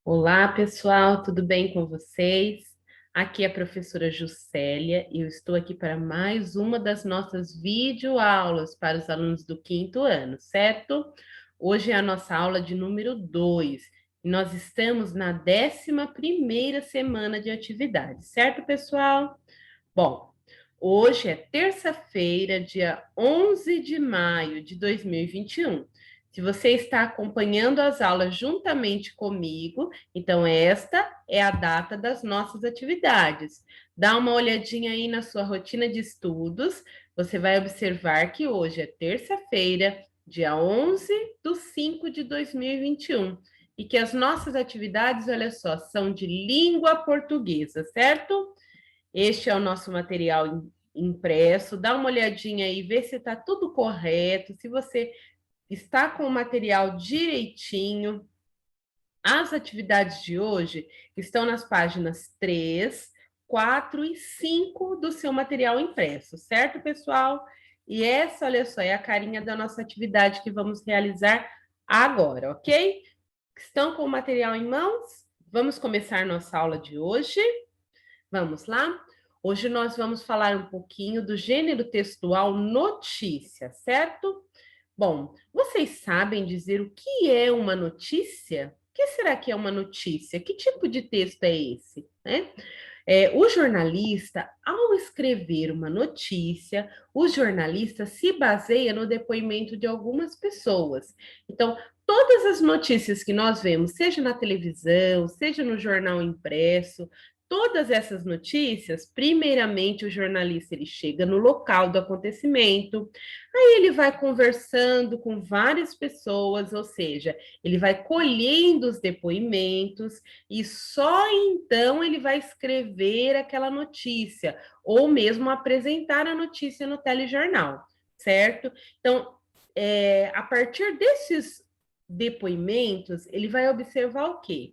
Olá, pessoal, tudo bem com vocês? Aqui é a professora Juscelia e eu estou aqui para mais uma das nossas videoaulas para os alunos do quinto ano, certo? Hoje é a nossa aula de número 2 e nós estamos na 11ª semana de atividade, certo, pessoal? Bom, hoje é terça-feira, dia 11 de maio de 2021. Se você está acompanhando as aulas juntamente comigo, então esta é a data das nossas atividades. Dá uma olhadinha aí na sua rotina de estudos, você vai observar que hoje é terça-feira, dia 11 de 5 de 2021, e que as nossas atividades, olha só, são de língua portuguesa, certo? Este é o nosso material impresso. Dá uma olhadinha aí, vê se está tudo correto, se você está com o material direitinho. As atividades de hoje estão nas páginas 3, 4 e 5 do seu material impresso, certo, pessoal? E essa, olha só, é a carinha da nossa atividade que vamos realizar agora, ok? Estão com o material em mãos? Vamos começar nossa aula de hoje. Vamos lá? Hoje nós vamos falar um pouquinho do gênero textual notícia, certo? Bom, vocês sabem dizer o que é uma notícia? O que será que é uma notícia? Que tipo de texto é esse, né? O jornalista, ao escrever uma notícia, o jornalista se baseia no depoimento de algumas pessoas. Então, todas as notícias que nós vemos, seja na televisão, seja no jornal impresso, todas essas notícias, primeiramente o jornalista ele chega no local do acontecimento, aí ele vai conversando com várias pessoas, ou seja, ele vai colhendo os depoimentos e só então ele vai escrever aquela notícia, ou mesmo apresentar a notícia no telejornal, certo? Então, a partir desses depoimentos, ele vai observar o quê?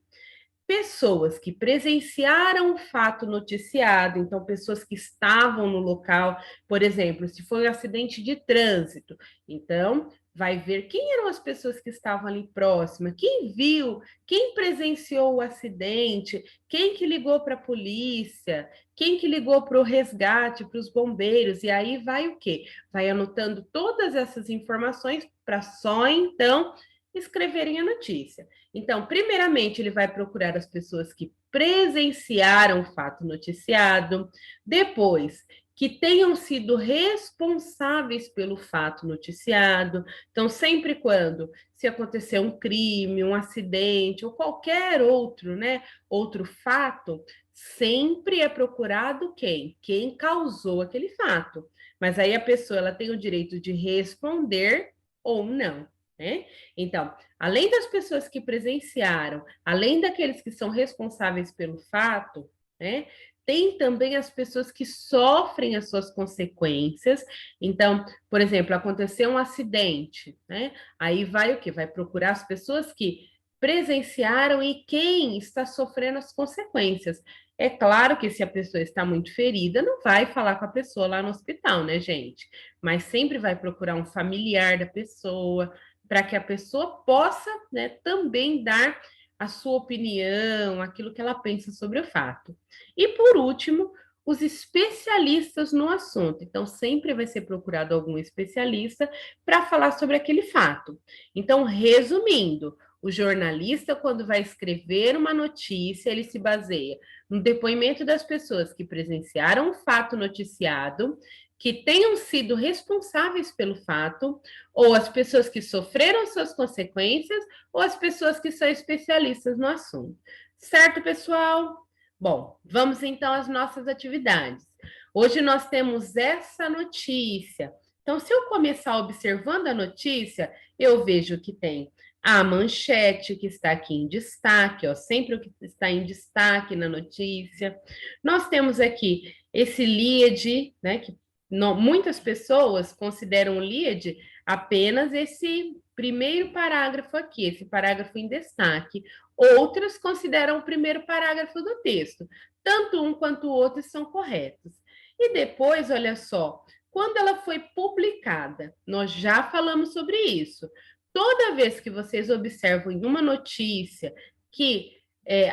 Pessoas que presenciaram o fato noticiado, então pessoas que estavam no local, por exemplo, se foi um acidente de trânsito, então vai ver quem eram as pessoas que estavam ali próximas, quem viu, quem presenciou o acidente, quem que ligou para a polícia, quem que ligou para o resgate, para os bombeiros, e aí vai o quê? Vai anotando todas essas informações para só então escreverem a notícia. Então, primeiramente, ele vai procurar as pessoas que presenciaram o fato noticiado, depois, que tenham sido responsáveis pelo fato noticiado. Então, sempre quando se acontecer um crime, um acidente ou qualquer outro, né, outro fato, sempre é procurado quem? Quem causou aquele fato. Mas aí a pessoa ela tem o direito de responder ou não, né? Então, além das pessoas que presenciaram, além daqueles que são responsáveis pelo fato, né? Tem também as pessoas que sofrem as suas consequências. Então, por exemplo, aconteceu um acidente, né? Aí vai o quê? Vai procurar as pessoas que presenciaram e quem está sofrendo as consequências. É claro que se a pessoa está muito ferida, não vai falar com a pessoa lá no hospital, né, gente? Mas sempre vai procurar um familiar da pessoa, para que a pessoa possa, né, também dar a sua opinião, aquilo que ela pensa sobre o fato. E por último, os especialistas no assunto. Então, sempre vai ser procurado algum especialista para falar sobre aquele fato. Então, resumindo, o jornalista, quando vai escrever uma notícia, ele se baseia no depoimento das pessoas que presenciaram o fato noticiado, que tenham sido responsáveis pelo fato, ou as pessoas que sofreram suas consequências, ou as pessoas que são especialistas no assunto. Certo, pessoal? Bom, vamos então às nossas atividades. Hoje nós temos essa notícia. Então, se eu começar observando a notícia, eu vejo que tem a manchete que está aqui em destaque, ó, sempre o que está em destaque na notícia. Nós temos aqui esse lead, né, que muitas pessoas consideram o lead apenas esse primeiro parágrafo aqui, esse parágrafo em destaque. Outras consideram o primeiro parágrafo do texto. Tanto um quanto o outro são corretos. E depois, olha só, quando ela foi publicada, nós já falamos sobre isso. Toda vez que vocês observam em uma notícia que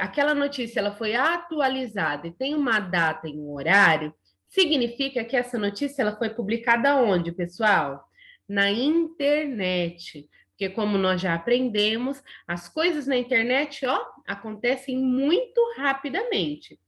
aquela notícia ela foi atualizada e tem uma data e um horário, significa que essa notícia ela foi publicada onde, pessoal? Na internet. Porque como nós já aprendemos, as coisas na internet, ó, acontecem muito rapidamente.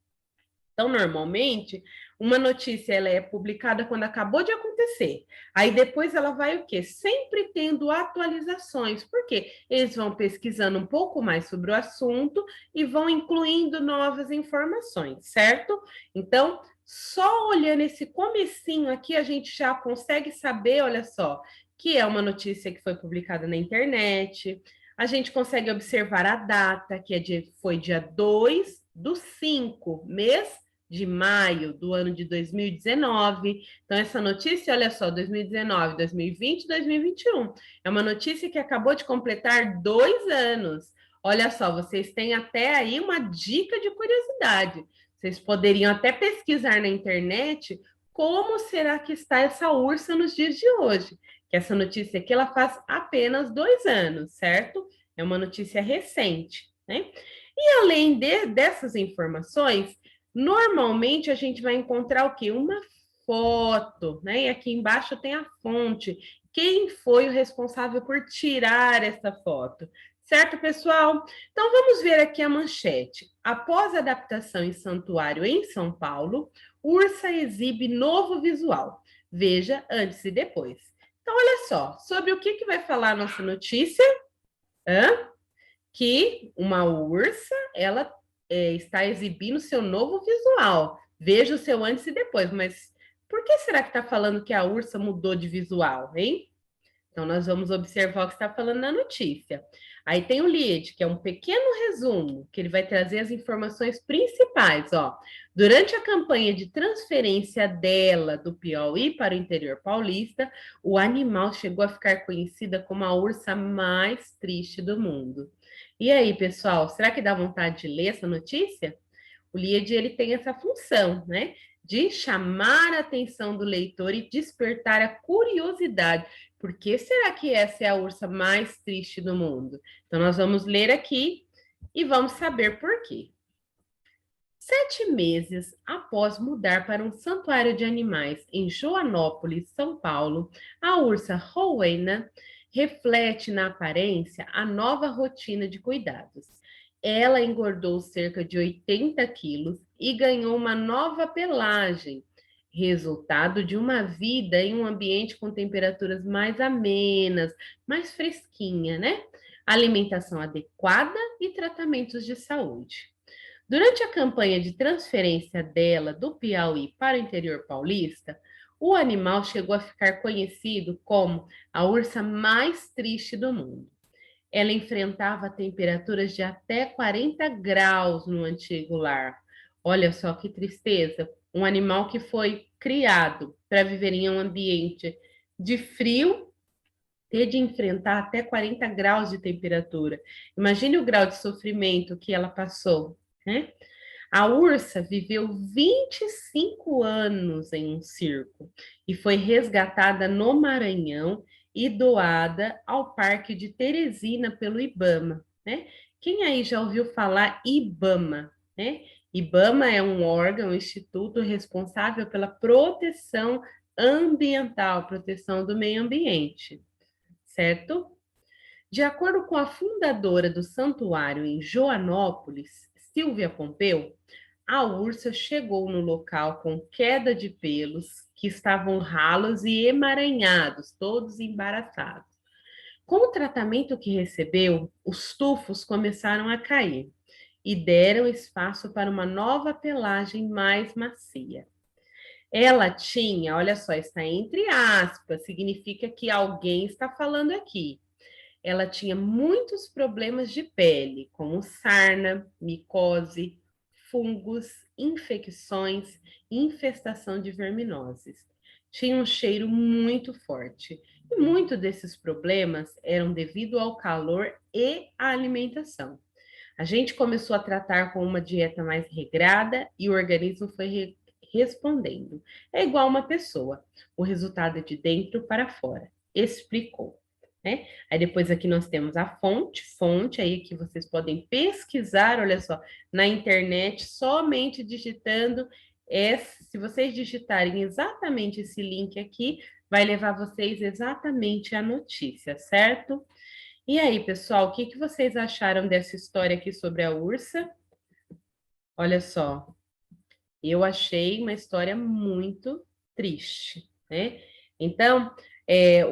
Então, normalmente, uma notícia ela é publicada quando acabou de acontecer. Aí depois ela vai o quê? Sempre tendo atualizações. Por quê? Eles vão pesquisando um pouco mais sobre o assunto e vão incluindo novas informações, certo? Então, só olhando esse comecinho aqui, a gente já consegue saber, olha só, que é uma notícia que foi publicada na internet. A gente consegue observar a data, que foi dia 2 do 5, mês de maio do ano de 2019. Então, essa notícia, olha só, 2019, 2020, 2021. É uma notícia que acabou de completar 2 anos. Olha só, vocês têm até aí uma dica de curiosidade. Vocês poderiam até pesquisar na internet como será que está essa ursa nos dias de hoje. Que essa notícia aqui ela faz apenas 2 anos, certo? É uma notícia recente, né? E além dessas informações, normalmente a gente vai encontrar o quê? Uma foto, né? E aqui embaixo tem a fonte. Quem foi o responsável por tirar essa foto? Certo, pessoal? Então vamos ver aqui a manchete. Após a adaptação em Santuário em São Paulo, Ursa exibe novo visual. Veja antes e depois. Então, olha só, sobre o que vai falar a nossa notícia? Hã? Que uma ursa ela está exibindo seu novo visual. Veja o seu antes e depois, mas por que será que está falando que a ursa mudou de visual, hein? Então, nós vamos observar o que está falando na notícia. Aí tem o lead, que é um pequeno resumo, que ele vai trazer as informações principais. Ó. Durante a campanha de transferência dela do Piauí para o interior paulista, o animal chegou a ficar conhecida como a ursa mais triste do mundo. E aí, pessoal, será que dá vontade de ler essa notícia? O lead ele tem essa função, né? De chamar a atenção do leitor e despertar a curiosidade. Por que será que essa é a ursa mais triste do mundo? Então, nós vamos ler aqui e vamos saber por quê. 7 meses após mudar para um santuário de animais em Joanópolis, São Paulo, a ursa Rowena reflete na aparência a nova rotina de cuidados. Ela engordou cerca de 80 quilos e ganhou uma nova pelagem, resultado de uma vida em um ambiente com temperaturas mais amenas, mais fresquinha, né? Alimentação adequada e tratamentos de saúde. Durante a campanha de transferência dela do Piauí para o interior paulista, o animal chegou a ficar conhecido como a ursa mais triste do mundo. Ela enfrentava temperaturas de até 40 graus no antigo lar. Olha só que tristeza! Um animal que foi criado para viver em um ambiente de frio, ter de enfrentar até 40 graus de temperatura. Imagine o grau de sofrimento que ela passou, né? A ursa viveu 25 anos em um circo e foi resgatada no Maranhão e doada ao Parque de Teresina pelo IBAMA, né? Quem aí já ouviu falar IBAMA, né? IBAMA é um órgão, um instituto responsável pela proteção ambiental, proteção do meio ambiente, certo? De acordo com a fundadora do santuário em Joanópolis, Silvia Pompeu, a ursa chegou no local com queda de pelos que estavam ralos e emaranhados, todos embaraçados. Com o tratamento que recebeu, os tufos começaram a cair e deram espaço para uma nova pelagem mais macia. Ela tinha, olha só, está entre aspas, significa que alguém está falando aqui. Ela tinha muitos problemas de pele, como sarna, micose, fungos, infecções e infestação de verminoses. Tinha um cheiro muito forte. E muitos desses problemas eram devido ao calor e à alimentação. A gente começou a tratar com uma dieta mais regrada e o organismo foi respondendo. É igual uma pessoa. O resultado é de dentro para fora, explicou. né? Aí depois aqui nós temos a fonte aí que vocês podem pesquisar, olha só, na internet, somente digitando. Se vocês digitarem exatamente esse link aqui, vai levar vocês exatamente à notícia, certo? E aí, pessoal, o que que vocês acharam dessa história aqui sobre a ursa? Olha só, eu achei uma história muito triste, né? Então,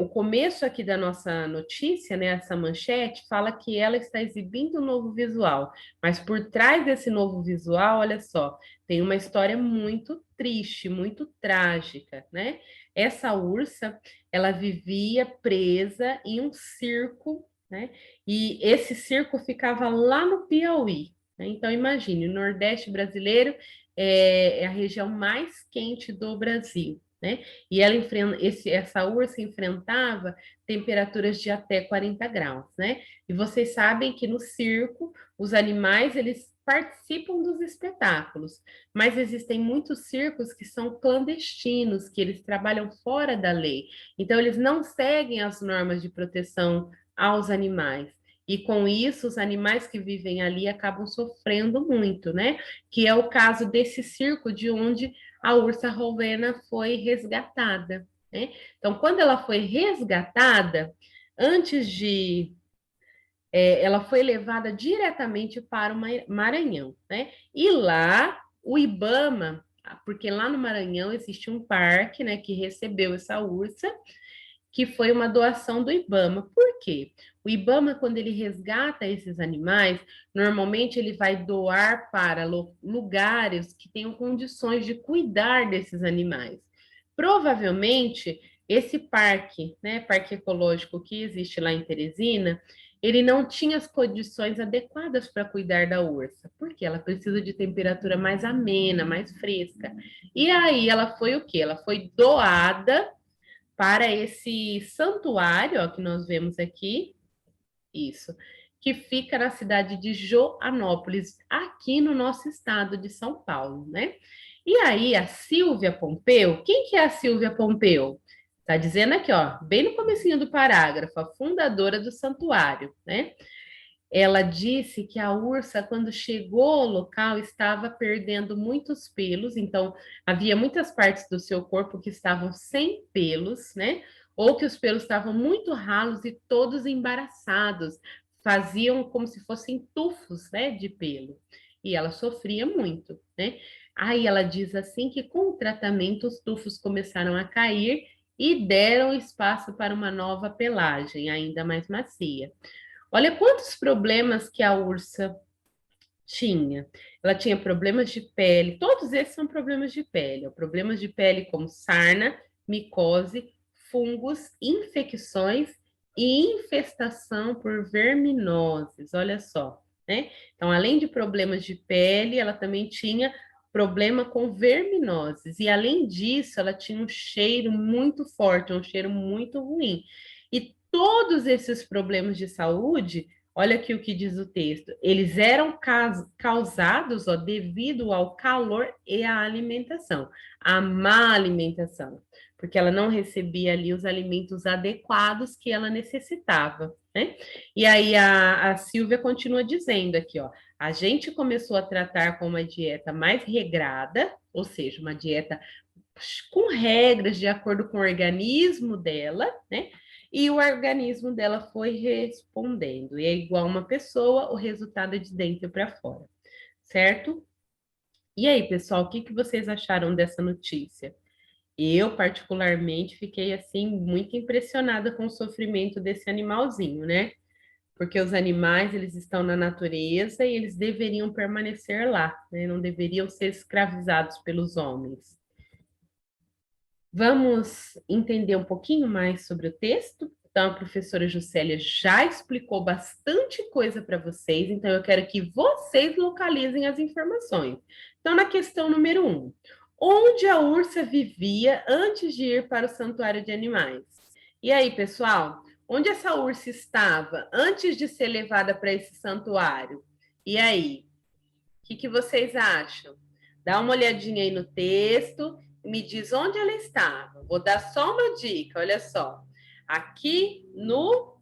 o começo aqui da nossa notícia, né, essa manchete, fala que ela está exibindo um novo visual, mas por trás desse novo visual, olha só, tem uma história muito triste, muito trágica, né? Essa ursa, ela vivia presa em um circo, né? E esse circo ficava lá no Piauí, né? Então, imagine, o Nordeste brasileiro é a região mais quente do Brasil, né? E essa ursa enfrentava temperaturas de até 40 graus, né? E vocês sabem que no circo os animais eles participam dos espetáculos, mas existem muitos circos que são clandestinos, que eles trabalham fora da lei. Então eles não seguem as normas de proteção aos animais. E com isso, os animais que vivem ali acabam sofrendo muito, né? Que é o caso desse circo de onde a ursa Rowena foi resgatada, né? Então, quando ela foi resgatada, antes de ela foi levada diretamente para o Maranhão, né? E lá o IBAMA, porque lá no Maranhão existe um parque, né, que recebeu essa ursa, que foi uma doação do IBAMA. Por quê? O IBAMA, quando ele resgata esses animais, normalmente ele vai doar para lugares que tenham condições de cuidar desses animais. Provavelmente, esse parque, né, parque ecológico que existe lá em Teresina, ele não tinha as condições adequadas para cuidar da ursa, porque ela precisa de temperatura mais amena, mais fresca. E aí ela foi o quê? Ela foi doada para esse santuário, ó, que nós vemos aqui, isso, que fica na cidade de Joanópolis, aqui no nosso estado de São Paulo, né? E aí, a Silvia Pompeu, quem que é a Silvia Pompeu? Tá dizendo aqui, ó, bem no comecinho do parágrafo, a fundadora do santuário, né? Ela disse que a ursa, quando chegou ao local, estava perdendo muitos pelos, então havia muitas partes do seu corpo que estavam sem pelos, né? Ou que os pelos estavam muito ralos e todos embaraçados, faziam como se fossem tufos, né, de pelo. E ela sofria muito, né? Aí ela diz assim que com o tratamento os tufos começaram a cair e deram espaço para uma nova pelagem, ainda mais macia. Olha quantos problemas que a ursa tinha. Ela tinha problemas de pele, todos esses são problemas de pele, ó, problemas de pele como sarna, micose, fungos, infecções e infestação por verminoses. Olha só, né? Então, além de problemas de pele, ela também tinha problema com verminoses. E além disso, ela tinha um cheiro muito forte, um cheiro muito ruim. E todos esses problemas de saúde, olha aqui o que diz o texto, eles eram causados, ó, devido ao calor e à alimentação, a má alimentação, porque ela não recebia ali os alimentos adequados que ela necessitava, né? E aí a Silvia continua dizendo aqui, ó, a gente começou a tratar com uma dieta mais regrada, ou seja, uma dieta com regras de acordo com o organismo dela, né? E o organismo dela foi respondendo. E é igual uma pessoa, o resultado é de dentro para fora, certo? E aí, pessoal, o que que vocês acharam dessa notícia? Eu, particularmente, fiquei assim muito impressionada com o sofrimento desse animalzinho, né? Porque os animais, eles estão na natureza e eles deveriam permanecer lá, né? Não deveriam ser escravizados pelos homens. Vamos entender um pouquinho mais sobre o texto? Então, a professora Juscelia já explicou bastante coisa para vocês, então eu quero que vocês localizem as informações. Então, na questão número 1, onde a ursa vivia antes de ir para o santuário de animais? E aí, pessoal, onde essa ursa estava antes de ser levada para esse santuário? E aí, o que vocês acham? Dá uma olhadinha aí no texto e me diz onde ela estava. Vou dar só uma dica, olha só. Aqui no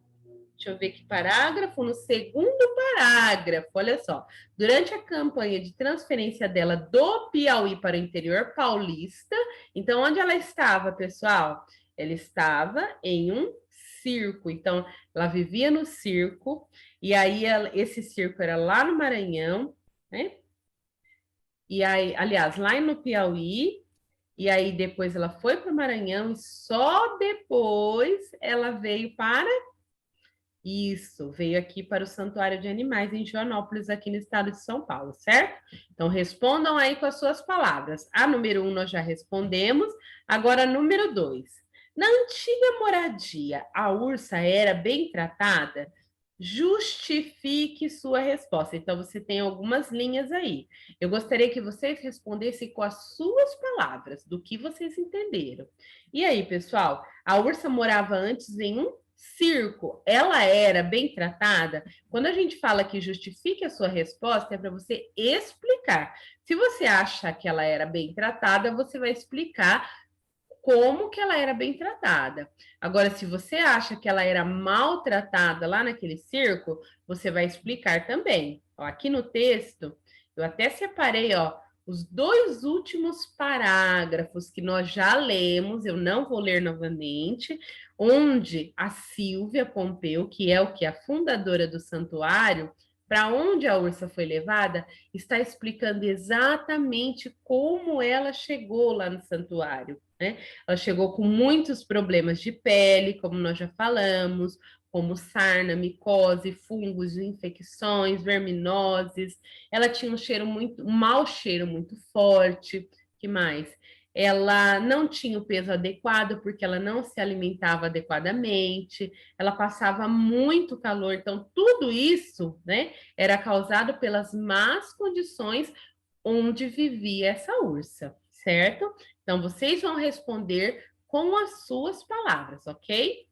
Deixa eu ver que parágrafo. No segundo parágrafo, olha só. Durante a campanha de transferência dela do Piauí para o interior paulista, então, onde ela estava, pessoal? Ela estava em um circo. Então, ela vivia no circo, e aí esse circo era lá no Maranhão, né? E aí, aliás, lá no Piauí, e aí depois ela foi para o Maranhão e só depois ela veio para isso, veio aqui para o Santuário de Animais em Joanópolis, aqui no estado de São Paulo, certo? Então respondam aí com as suas palavras. A número 1 nós já respondemos, agora a número 2. Na antiga moradia, a ursa era bem tratada? Justifique sua resposta. Então, você tem algumas linhas aí. Eu gostaria que vocês respondessem com as suas palavras, do que vocês entenderam. E aí, pessoal, a ursa morava antes em um circo, ela era bem tratada? Quando a gente fala que justifique a sua resposta, é para você explicar. Se você acha que ela era bem tratada, você vai explicar como que ela era bem tratada. Agora, se você acha que ela era maltratada lá naquele circo, você vai explicar também. Ó, aqui no texto, eu até separei, ó, os dois últimos parágrafos que nós já lemos, eu não vou ler novamente, onde a Silvia Pompeu, que é o que a fundadora do santuário, para onde a ursa foi levada, está explicando exatamente como ela chegou lá no santuário, né? Ela chegou com muitos problemas de pele, como nós já falamos, como sarna, micose, fungos, infecções, verminoses. Ela tinha um mau cheiro muito forte. Que mais? Ela não tinha o peso adequado porque ela não se alimentava adequadamente, ela passava muito calor, então tudo isso, né, era causado pelas más condições onde vivia essa ursa, certo? Então, vocês vão responder com as suas palavras, ok?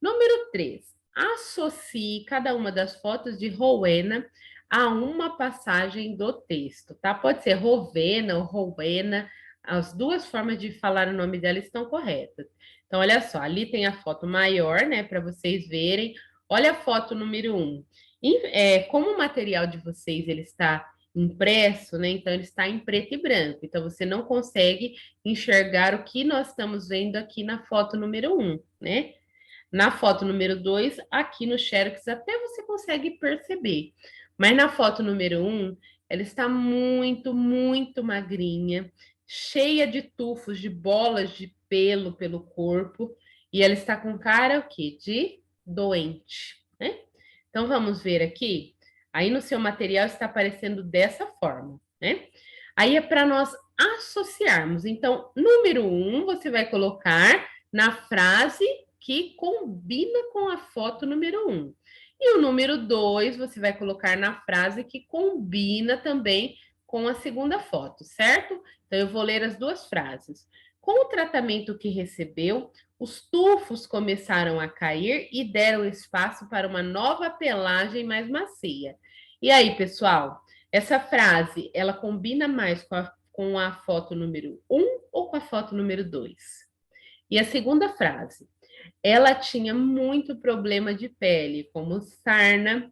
Número 3. Associe cada uma das fotos de Rowena a uma passagem do texto, tá? Pode ser Rovena ou Rowena, as duas formas de falar o nome dela estão corretas. Então, olha só, ali tem a foto maior, né, para vocês verem. Olha a foto número 1. Como o material de vocês ele está impresso, né? Então ele está em preto e branco. Então você não consegue enxergar o que nós estamos vendo aqui na foto número 1, né? Na foto número 2, aqui no Xerox, até você consegue perceber. Mas na foto número 1, ela está muito, muito magrinha, cheia de tufos, de bolas de pelo pelo corpo. E ela está com cara o quê? De doente, né? Então vamos ver aqui. Aí no seu material está aparecendo dessa forma, né? Aí é para nós associarmos. Então, número 1, você vai colocar na frase que combina com a foto número 1. E o número 2, você vai colocar na frase que combina também com a segunda foto, certo? Então, eu vou ler as duas frases. Com o tratamento que recebeu, os tufos começaram a cair e deram espaço para uma nova pelagem mais macia. E aí, pessoal, essa frase, ela combina mais com a foto número 1 ou com a foto número 2? E a segunda frase, ela tinha muito problema de pele, como sarna,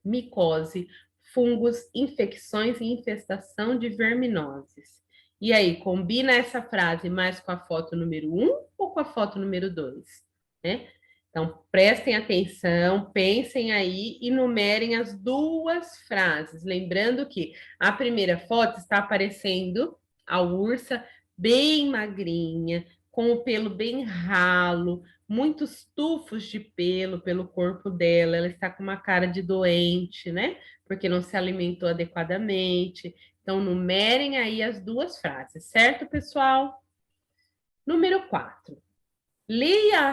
micose, fungos, infecções e infestação de verminoses. E aí, combina essa frase mais com a foto número 1 ou com a foto número 2? Né? Então, prestem atenção, pensem aí e numerem as duas frases. Lembrando que a primeira foto está aparecendo a ursa bem magrinha, com o pelo bem ralo, muitos tufos de pelo pelo corpo dela. Ela está com uma cara de doente, né? Porque não se alimentou adequadamente. Então, numerem aí as duas frases, certo, pessoal? Número 4. Leia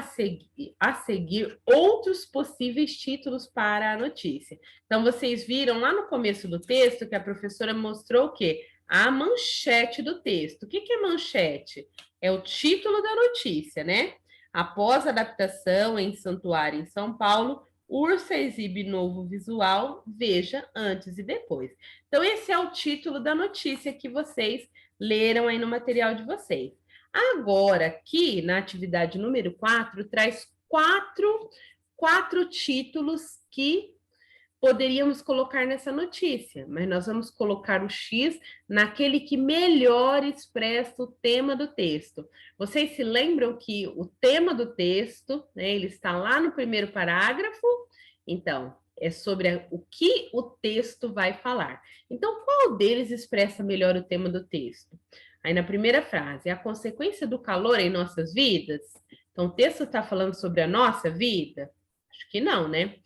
a seguir outros possíveis títulos para a notícia. Então, vocês viram lá no começo do texto que a professora mostrou o quê? A manchete do texto. O que é manchete? É o título da notícia, né? Após a adaptação em Santuário em São Paulo, Ursa exibe novo visual, veja antes e depois. Então, esse é o título da notícia que vocês leram aí no material de vocês. Agora, aqui na atividade número 4, traz 4 títulos que poderíamos colocar nessa notícia, mas nós vamos colocar o X naquele que melhor expressa o tema do texto. Vocês se lembram que o tema do texto, né, ele está lá no primeiro parágrafo? Então, é sobre o que o texto vai falar. Então, qual deles expressa melhor o tema do texto? Aí, na primeira frase, a consequência do calor em nossas vidas? Então, o texto está falando sobre a nossa vida? Acho que não, né?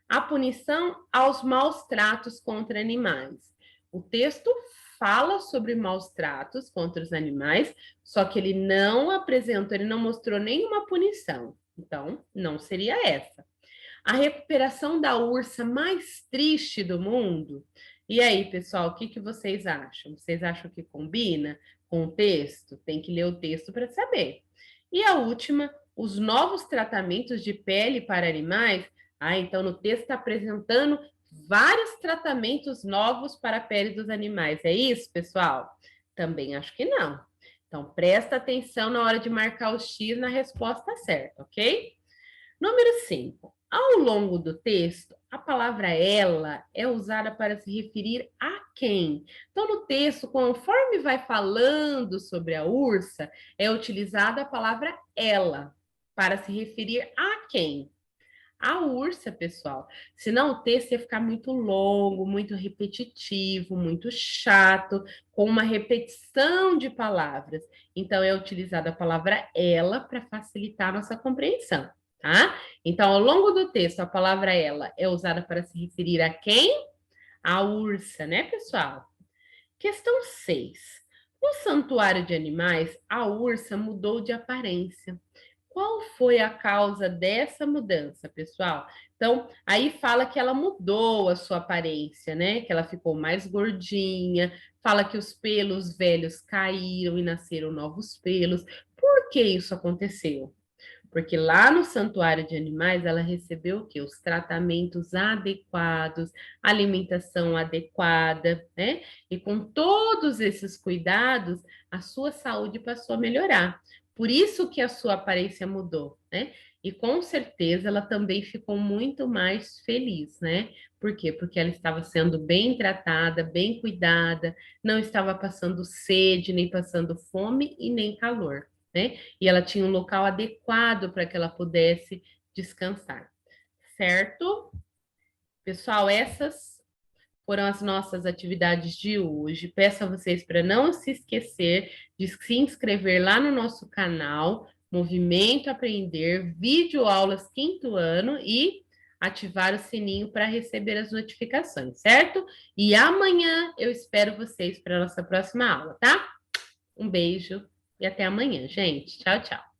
A punição aos maus tratos contra animais. O texto fala sobre maus tratos contra os animais, só que ele não apresentou, ele não mostrou nenhuma punição. Então, não seria essa. A recuperação da ursa mais triste do mundo. E aí, pessoal, o que vocês acham? Vocês acham que combina com o texto? Tem que ler o texto para saber. E a última, os novos tratamentos de pele para animais. Então no texto está apresentando vários tratamentos novos para a pele dos animais. É isso, pessoal? Também acho que não. Então, presta atenção na hora de marcar o X na resposta certa, ok? Número 5. Ao longo do texto, a palavra ela é usada para se referir a quem? Então, no texto, conforme vai falando sobre a ursa, é utilizada a palavra ela para se referir a quem? A ursa, pessoal. Senão o texto ia ficar muito longo, muito repetitivo, muito chato, com uma repetição de palavras. Então, é utilizada a palavra ela para facilitar a nossa compreensão, tá? Então, ao longo do texto, a palavra ela é usada para se referir a quem? A ursa, né, pessoal? Questão 6. No santuário de animais, a ursa mudou de aparência. Qual foi a causa dessa mudança, pessoal? Então, aí fala que ela mudou a sua aparência, né? Que ela ficou mais gordinha, fala que os pelos velhos caíram e nasceram novos pelos. Por que isso aconteceu? Porque lá no santuário de animais ela recebeu o quê? Os tratamentos adequados, alimentação adequada, né? E com todos esses cuidados, a sua saúde passou a melhorar. Por isso que a sua aparência mudou, né? E com certeza ela também ficou muito mais feliz, né? Por quê? Porque ela estava sendo bem tratada, bem cuidada, não estava passando sede, nem passando fome e nem calor, né? E ela tinha um local adequado para que ela pudesse descansar, certo? Pessoal, essas foram as nossas atividades de hoje. Peço a vocês para não se esquecer de se inscrever lá no nosso canal, Movimento Aprender, vídeo aulas quinto ano e ativar o sininho para receber as notificações, certo? E amanhã eu espero vocês para a nossa próxima aula, tá? Um beijo e até amanhã, gente. Tchau, tchau.